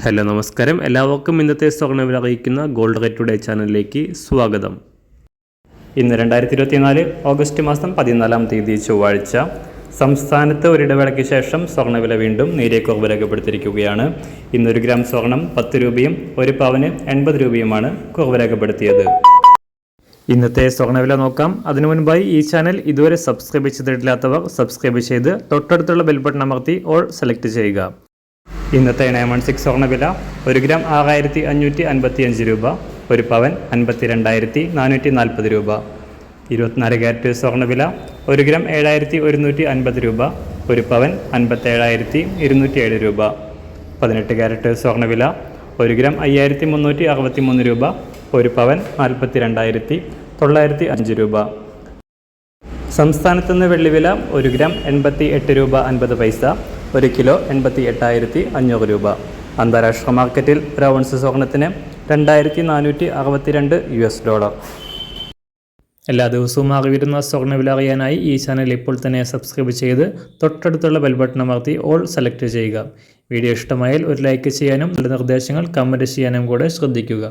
Hello നമസ്കാരം, എല്ലാവർക്കും ഇന്നത്തെ സ്വർണ്ണവില അറിയിക്കുന്ന ഗോൾഡ് റേറ്റ് ടുഡേ ചാനലിലേക്ക് സ്വാഗതം. ഇന്ന് 2024 ഓഗസ്റ്റ് മാസം 14-ാം തീയതി ചൊവ്വാഴ്ച. സംസ്ഥാനത്ത് ഒരിടവേളയ്ക്ക് ശേഷം സ്വർണ്ണവില വീണ്ടും നേരിയ കുറവ് രേഖപ്പെടുത്തിയിരിക്കുകയാണ്. ഇന്നൊരു ഗ്രാം സ്വർണം 10 രൂപയും ഒരു പവന് 80 രൂപയുമാണ് കുറവ് രേഖപ്പെടുത്തിയത്. ഇന്നത്തെ സ്വർണ്ണവില നോക്കാം. അതിനു മുൻപായി ഈ ചാനൽ ഇതുവരെ സബ്സ്ക്രൈബ് ചെയ്തിട്ടില്ലാത്തവർ സബ്സ്ക്രൈബ് ചെയ്ത് തൊട്ടടുത്തുള്ള ബെൽ ബട്ടൺ അമർത്തി ഓൾ സെലക്ട് ചെയ്യുക. ഇന്നത്തെ 916 സ്വർണ്ണവില 1 ഗ്രാം 6555 രൂപ, ഒരു പവൻ 52,440 രൂപ. 24 ക്യാരറ്റ് സ്വർണ്ണവില 1 ഗ്രാം 7150 രൂപ, ഒരു പവൻ 57,207 രൂപ. 18 ക്യാരറ്റ് സ്വർണ്ണവില 1 ഗ്രാം 5363 രൂപ, ഒരു പവൻ 42,905 രൂപ. സംസ്ഥാനത്തുനിന്ന് വെള്ളിവില 1 ഗ്രാം 88 രൂപ 50 പൈസ, 1 കിലോ 88,500 രൂപ. അന്താരാഷ്ട്ര മാർക്കറ്റിൽ ഒരു ഔൺസ് സ്വർണത്തിന് $2,462. എല്ലാ ദിവസവും അറിവിരുന്ന സ്വർണ്ണവില അറിയാനായി ഈ ചാനൽ ഇപ്പോൾ തന്നെ സബ്സ്ക്രൈബ് ചെയ്ത് തൊട്ടടുത്തുള്ള ബെൽ ബട്ടൺ അമർത്തി ഓൾ സെലക്ട് ചെയ്യുക. വീഡിയോ ഇഷ്ടമായാൽ ഒരു ലൈക്ക് ചെയ്യാനും നല്ല നിർദ്ദേശങ്ങൾ കമൻറ്റ് ചെയ്യാനും കൂടെ ശ്രദ്ധിക്കുക.